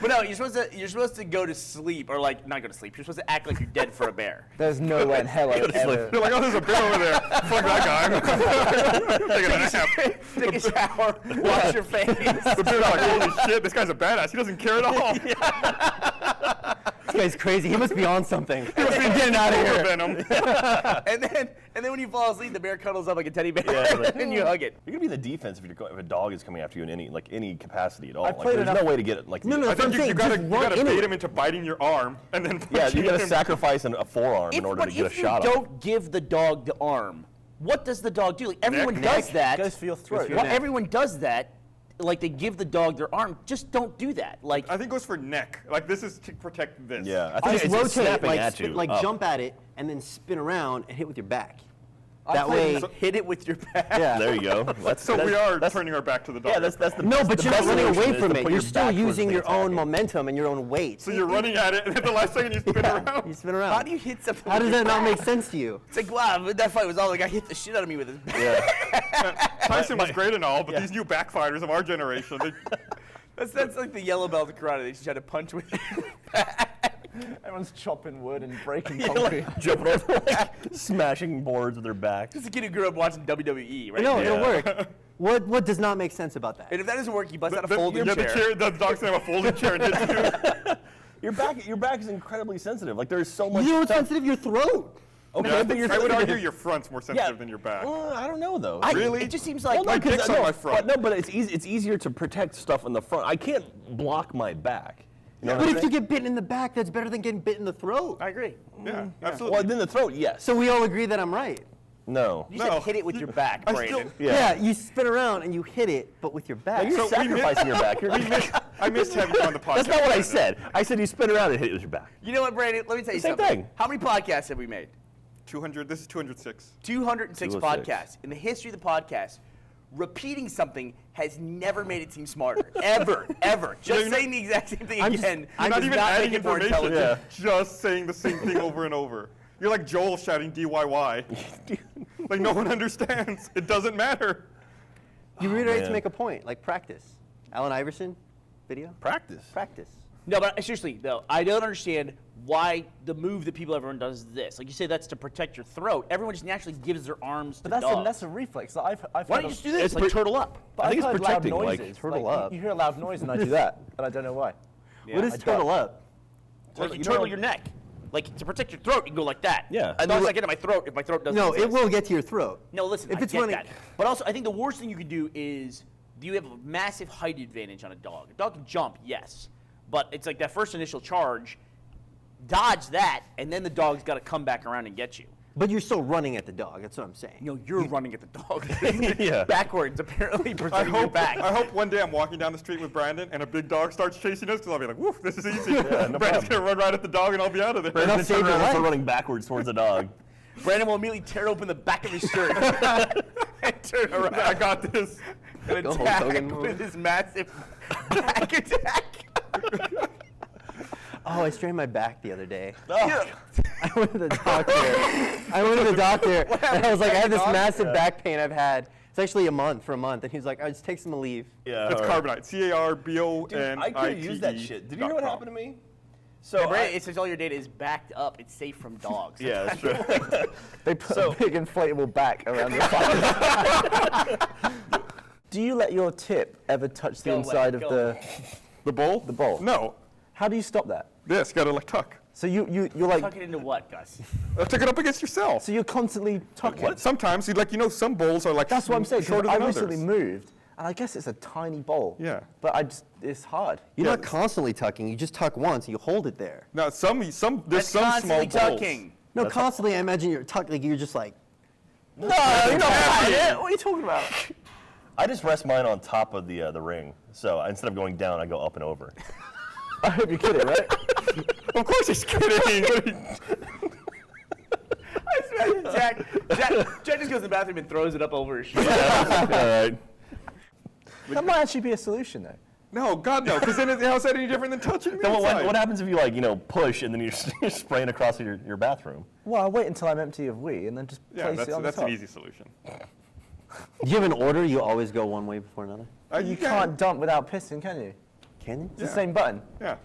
But no, you're supposed to go to sleep, or like not go to sleep. You're supposed to act like you're dead for a bear. There's no way in hell I would ever. You're like, oh, there's a bear over there. Fuck that guy. Taking a nap. Take a shower, wash your face. The bear's like, holy shit, this guy's a badass. He doesn't care at all. This guy's crazy. He must be on something. He must be getting out of here. Venom. and then when you fall asleep, the bear cuddles up like a teddy bear, and you hug it. You're gonna be the defense if a dog is coming after you in any capacity at all. I've played there's enough- no way to get it. Like, No, I think you gotta into bait it. him into biting your arm, and then yeah, you gotta him. sacrifice a forearm in order to get a shot If you off. don't give the dog the arm, what does the dog do? Like, everyone does that. Goes for your throat. Well, everyone does that. Like, they give the dog their arm. Just don't do that. Like, I think it goes for neck. Like, this is to protect this. Yeah, I Just think it's rotate, snapping like, at you. like jump at it, and then spin around and hit with your back. I That played- way, hit it with your back. yeah. There you go. So we are turning our back to the dog. Yeah, that's the No, but the you're not best running solution away is from to it. put You're your still back towards using the your own attacking. momentum and your own weight. So you're running at it, and at the last second you spin around. You spin around. How do you hit something? How with does your that not back? make sense to you? It's like, wow, that fight was all like I hit the shit out of me with his back. Yeah. Tyson was great and all, but these new backfighters of our generation, That's like the yellow belt of karate. They just try to punch with your back. Everyone's chopping wood and breaking concrete. Jumping over, like, smashing boards with their back. This is a kid who grew up watching WWE, right? No, there. it'll work. What does not make sense about that? And if that doesn't work, you bust out a folding the chair. the dog's gonna have a folding chair and hit you. Your back is incredibly sensitive. Like, there's so much You know what's stuff. sensitive? Your throat. Okay, Yeah, but I would argue your front's more sensitive than your back. I don't know though. Really? It just seems like My dick's on my front. But it's easy. It's easier to protect stuff in the front. I can't block my back. You know But what I'm if you saying? get bitten in the back, that's better than getting bit in the throat. I agree. Yeah, absolutely. Well, then the throat, yes. So we all agree that I'm right. No. You No. said hit it with your back, I Brandon. still- Yeah. You spin around and you hit it, but with your back. You're So we sacrificing your back. I missed having you on the podcast. That's not what I said. I said you spin around and hit it with your back. You know what, Brandon? Let me tell you Same something. thing. How many podcasts have we made? 200. This is 206. 206 206. podcasts. In the history of the podcast, repeating something has never made it seem smarter. Ever. Just you're saying the exact same thing I'm again. You're not does even not adding make it more information. intelligent. Just saying the same thing over and over. You're like Joel shouting DYY. Like no one understands. It doesn't matter. You reiterate to man. make a point, like practice. Allen Iverson video? Practice. Practice. No, but seriously, though, I don't understand why the move that everyone does is this. Like you say, that's to protect your throat. Everyone just naturally gives their arms But to dogs. that's a reflex. Like, I've Why heard don't you of- just do this? It's Like turtle up. But I think I've it's heard protecting, loud like, noises. turtle Like, up. You hear a loud noise and I do that, and I don't know why. What is I turtle don't. up? Like you turtle your neck. Like to protect your throat, you can go like that. Yeah. And dogs like get in my throat if my throat doesn't No, exist. it will get to your throat. No, listen, If I it's get running- that. But also, I think the worst thing you can do is you have a massive height advantage on a dog. A dog can jump, yes. But it's like that first initial charge, dodge that, and then the dog's got to come back around and get you. But you're still running at the dog, that's what I'm saying. You know, you're running at the dog. Yeah. Backwards, apparently, I protecting your hope, back. I hope one day I'm walking down the street with Brandon and a big dog starts chasing us because I'll be like, woof, this is easy. no Brandon's problem. going to run right at the dog and I'll be out of there. Enough Then save turn your around and start life. running backwards towards the dog. Brandon will immediately tear open the back of his shirt and turn around I got this. and Go Hulk attack Hogan move. with his massive back attack. Oh, I strained my back the other day. Oh. I went to the doctor. And I was like, I have this massive back pain I've had. It's actually for a month. And he's like, just take some leave. Yeah. It's all right. carbonite. CARBONITE. Dude, I could have used that shit. Did you hear what happened to me? So Brandon, it says all your data is backed up. It's safe from dogs. yeah, that's true. They put So- a big inflatable back around your face. Do you let your tip ever touch the Go away, inside of go the away. The bowl? the bowl? No. How do you stop that? This, got to like tuck. So you're like, Tuck it into what, Gus? Tuck it up against yourself. so you're constantly tucking. Sometimes, some bowls are like That's what I'm saying. 'cause shorter I than recently others. moved, and I guess it's a tiny bowl. Yeah. But it's hard. You're Yeah. not constantly tucking. You just tuck once and you hold it there. Now, there's That's some small constantly bowls. tucking. No, constantly, I imagine you're tucked, like you're just like, No, you don't have it. What are you talking about? I just rest mine on top of the ring. So instead of going down, I go up and over. I hope you're kidding, right? Of course he's kidding. Jack just goes to the bathroom and throws it up over his shoulder. All right. That might actually be a solution, though. No, God no, because then how's that any different than touching the Then inside? what happens if you push and then you're spraying across your bathroom? Well, I'll wait until I'm empty of wee and then just Yeah, place it on that's the top. an easy solution. do you have an order? You always go one way before another? You can't dump without pissing, can you? Can you? It's the same button. Yeah.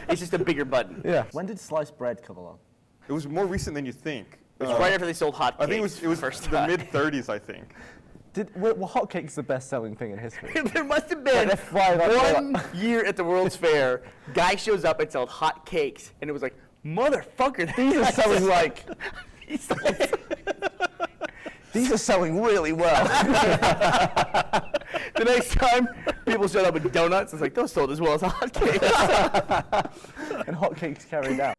It's just a bigger button. Yeah. When did sliced bread come along? It was more recent than you think. It's right after they sold hot cakes. I think it was first the time. mid-30s, I think. Were hotcakes the best-selling thing in history? There must have been Like, they're fried up, one year at the World's Fair, guy shows up and sells hot cakes, and it was like, motherfucker, These are selling like. These are selling really well. The next time people showed up with donuts, it's like, those sold as well as hot cakes. And hotcakes carried out.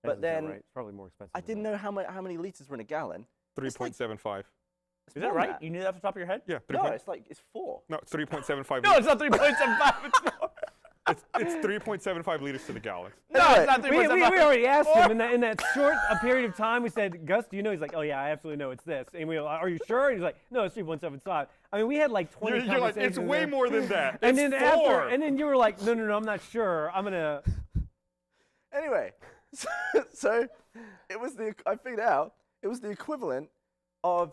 But then right. It's probably more expensive. I didn't know how many liters were in a gallon. 3.75. Is that right? You knew that off the top of your head? Yeah. No, it's 4. No, it's 3.75. No, it's not 3.75. It's 3.75 liters to the gallon. No, it's not We 3.75. already asked him in that short period of time. We said, Gus, do you know? He's like, oh yeah, I absolutely know it's this. And we were like, are you sure? And he's like, no, it's 3.75. I mean, we had like 20 You're like, conversations. it's way there. more than that. And It's then 4. and then you were like, no, I'm not sure. I'm gonna. Anyway, so it was I figured out it was the equivalent of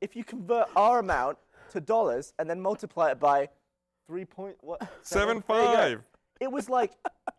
if you convert our amount to dollars and then multiply it by 7.5. It was like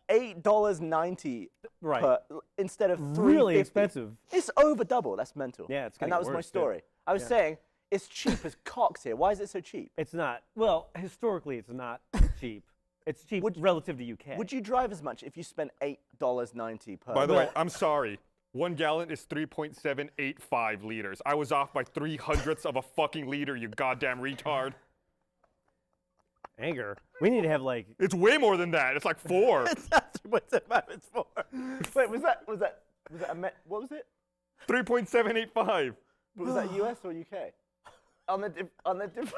$8.90 Right. instead of $3.50. Really expensive. It's over double. That's mental. Yeah, it's and getting that was my worse, too. story. I was saying it's cheap as cocks here. Why is it so cheap? It's not. Well, historically, it's not cheap. It's cheap relative to UK. Would you drive as much if you spent $8.90 per? By the way, I'm sorry. 1 gallon is 3.785 liters. I was off by 3/100ths of a fucking liter, you goddamn retard. Anger. We need to have like. It's way more than that. It's like 4. What's it? It's 4. Wait, was that what was it? 3.785. Was that US or UK? On the different.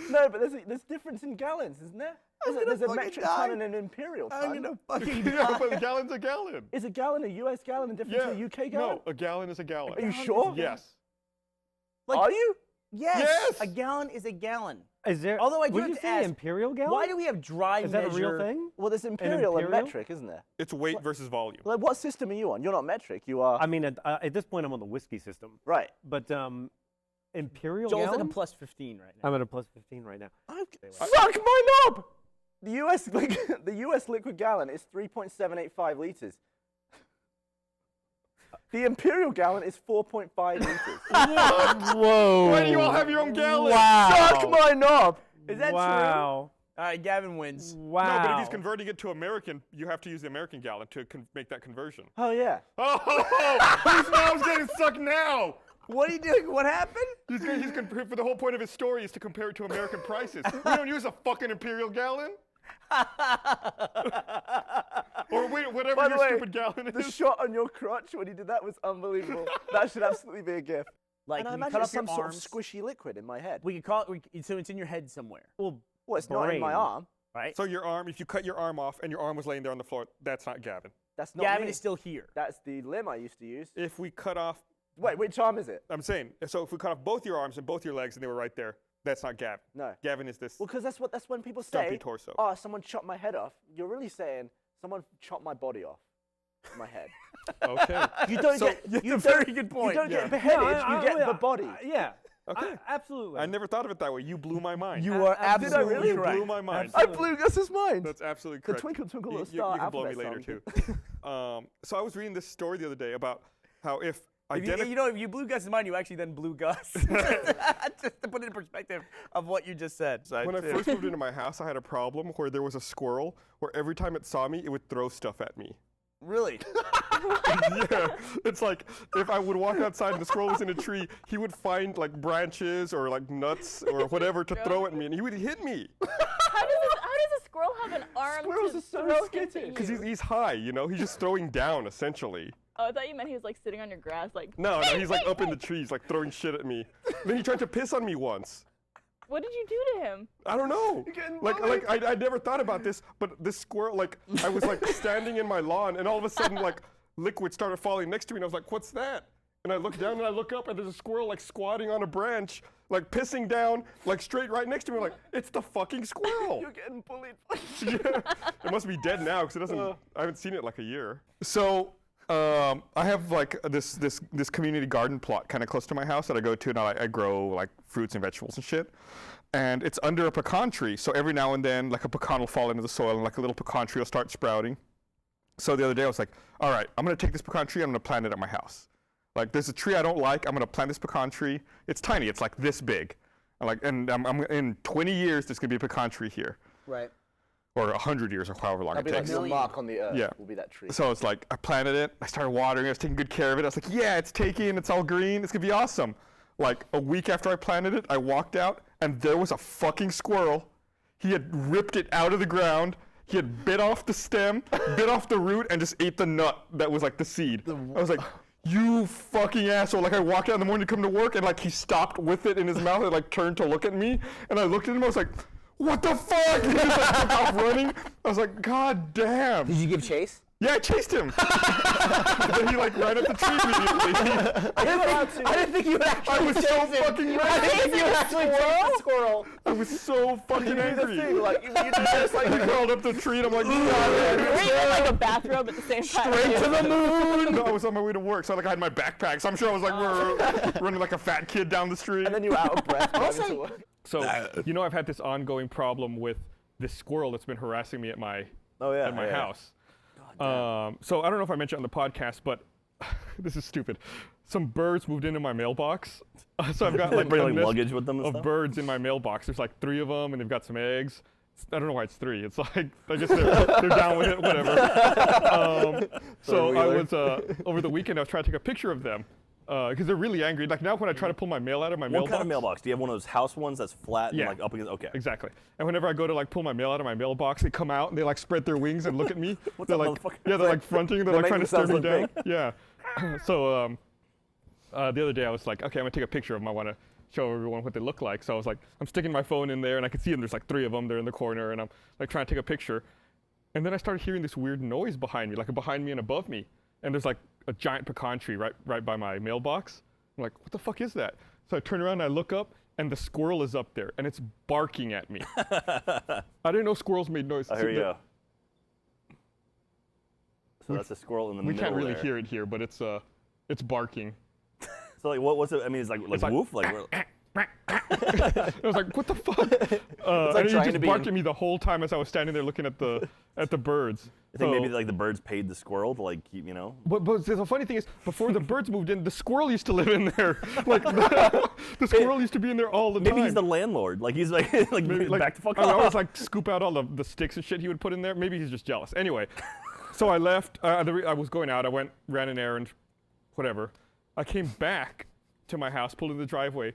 No, but there's difference in gallons, isn't there? There's a metric ton and an imperial ton. I'm gonna fucking Yeah, but a gallon's a gallon. Is a gallon a US gallon and different to a UK gallon? No, a gallon is a gallon. Are you sure? Yes. Are you? Yes. Yes. A gallon is a gallon. Is there? Although I do would have you to say ask, imperial gallon? Why do we have dry Is that a measure? real thing? Well, there's imperial and imperial? metric, isn't there? It's weight versus volume. Like, what system are you on? You're not metric. You are. I mean, at this point, I'm on the whiskey system. Right. But imperial Joel's gallon? at a plus 15 right now. I'm at a plus 15 right now. Suck my knob! The US liquid gallon is 3.785 liters. The imperial gallon is 4.5 liters. Whoa! Why do you all have your own gallon? Wow! Suck my knob! Is that Wow! All right, Gavin wins. Wow! No, but if he's converting it to American, you have to use the American gallon to make that conversion. Oh yeah. Oh, whose knob's getting sucked now? What are you doing? What happened? For the whole point of his story is to compare it to American prices. We don't use a fucking imperial gallon. Or whatever By the your way, stupid gallon the is. shot on your crotch when you did that was unbelievable. That should absolutely be a gift. Like, And I you imagine cut it's off your some sort of arms. squishy liquid in my head. We could call it. So it's in your head somewhere, Well, Well, it's not in my brain. arm. right? So your arm, if you cut your arm off and your arm was laying there on the floor, that's not Gavin. That's not Gavin me. is still here. That's the limb I used to use. If we cut off, Wait, which arm is it? I'm saying, so if we cut off both your arms and both your legs and they were right there, that's not Gavin. No. Gavin is this. Well, because that's when people Stumpy say, torso. "Oh, someone chopped my head off." You're really saying someone chopped my body off, my head. Okay. You don't So, get. You It's a very don't- good point. You don't Yeah. get beheaded. No, you get the body. Yeah. Okay. Absolutely. I never thought of it that way. You blew my mind. You are Did I absolutely really? You correct. blew my mind. I blew Gus's mind. That's absolutely The correct. twinkle, twinkle, You- little you, star you can blow me alphabet later song. too. So I was reading this story the other day about how if If if you blew Gus's mind, you actually then blew Gus. Just to put it in perspective of what you just said. So when I first moved into my house, I had a problem where there was a squirrel where every time it saw me, it would throw stuff at me. really, Yeah, it's like if I would walk outside and the squirrel was in a tree, he would find like branches or like nuts or whatever to throw at me, and he would hit me How does a squirrel have an arm Squirrels to are so throw skittish. things at because you? he's high, you know. He's just throwing down essentially. Oh, I thought you meant he was like sitting on your grass, like. No, he's like up in the trees, like throwing shit at me. Then he tried to piss on me once. What did you do to him? I don't know. Like I never thought about this, but this squirrel, like I was like standing in my lawn, and all of a sudden like liquid started falling next to me, and I was like, "What's that?" And I look down and I look up, and there's a squirrel like squatting on a branch, like pissing down, like straight right next to me. I'm like, it's the fucking squirrel. You're getting bullied. Yeah. It must be dead now because it doesn't. I haven't seen it like a year. So I have like this community garden plot kind of close to my house that I go to, and I grow like fruits and vegetables and shit. And it's under a pecan tree, so every now and then like a pecan will fall into the soil and like a little pecan tree will start sprouting. So the other day I was like, all right, I'm gonna take this pecan tree, I'm gonna plant it at my house. Like there's a tree I don't like, I'm gonna plant this pecan tree. It's tiny, it's like this big. I'm in 20 years there's gonna be a pecan tree here. Right. Or 100 years or however long That'd it be like takes. the mark on the earth. Yeah. Will be that tree. So it's like I planted it, I started watering it, I was taking good care of it. I was like, yeah, it's taking, it's all green, it's gonna be awesome. Like a week after I planted it, I walked out and there was a fucking squirrel. He had ripped it out of the ground. He had bit off the stem, bit off the root, and just ate the nut that was like the seed. I was like, you fucking asshole. Like I walked out in the morning to come to work and like he stopped with it in his mouth and like turned to look at me. And I looked at him, I was like, what the fuck? And he just like took off running. I was like, God damn. Did you give chase? Yeah, I chased him. Then he like ran up the tree immediately. I didn't think you would actually I was so fucking I didn't think you would actually chase the squirrel. I was so fucking angry. Like, you just like He crawled up the tree and I'm like, Were you in like a bathrobe at the same time? straight to the moon. No, I was on my way to work, so like I had my backpack. So I'm sure I was like running like a fat kid down the street. and then you were out of breath. driving to work. So I've had this ongoing problem with this squirrel that's been harassing me at my house. So I don't know if I mentioned on the podcast, but this is stupid. Some birds moved into my mailbox. So I've got like bring a like nest luggage with them and of stuff? birds in my mailbox. There's like 3 of them, and they've got some eggs. I don't know why it's 3. It's like I guess they're down with it, whatever. So I was over the weekend. I was trying to take a picture of them because they're really angry. Like now, when I try to pull my mail out of my What mailbox. kind of mailbox? Do you have one of those house ones that's flat Yeah. and like up against? Okay. Exactly. And whenever I go to like pull my mail out of my mailbox, they come out and they like spread their wings and look at me. They're up, like, motherfucker? yeah, they're like fronting. They're like make trying to stare me themselves down. look Yeah. So the other day I was like, okay, I'm gonna take a picture of them. I want to show everyone what they look like. So I was like, I'm sticking my phone in there and I can see them. There's like 3 of them. They're in the corner and I'm like trying to take a picture. And then I started hearing this weird noise behind me, like behind me and above me. And there's like a giant pecan tree right by my mailbox. I'm like, what the fuck is that? So I turn around and I look up, and the squirrel is up there, and it's barking at me. I didn't know squirrels made noise. Oh, here you go. So that's a squirrel in the We middle can't really there. hear it here, but it's barking. So like, what's it? I mean, it's like like- woof, like. I was like, what the fuck? And he trying just to be barked at me the whole time as I was standing there looking at the birds. I think maybe So- like the birds paid the squirrel to like keep, you know. But the funny thing is, before the birds moved in, the squirrel used to live in there. Like the squirrel used to be in there all the time. Maybe he's the landlord. Like he's like Maybe, back to fuck I off. always like scoop out all the sticks and shit he would put in there. Maybe he's just jealous. Anyway, so I left. I was going out. I ran an errand, whatever. I came back to my house, pulled in the driveway,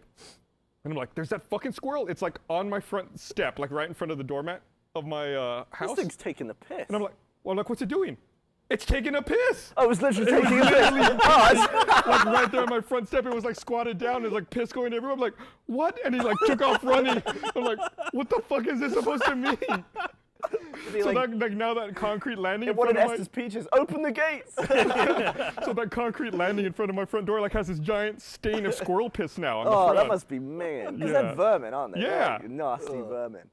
and I'm like, "There's that fucking squirrel! It's like on my front step, like right in front of the doormat of my house." This thing's taking the piss. And I'm like, "Well, look, what's it doing? It's taking a piss!" I was literally taking a piss. Like right there on my front step, it was like squatted down. There's like piss going everywhere. I'm like, "What?" And he like took off running. I'm like, "What the fuck is this supposed to mean?" So like now that concrete landing in It wanted front of Esther's peaches. Open the gates. so that concrete landing in front of my front door like has this giant stain of squirrel piss now on the Oh, front. that must be man. Because Yeah. they're vermin, aren't they? Yeah. They're like nasty vermin.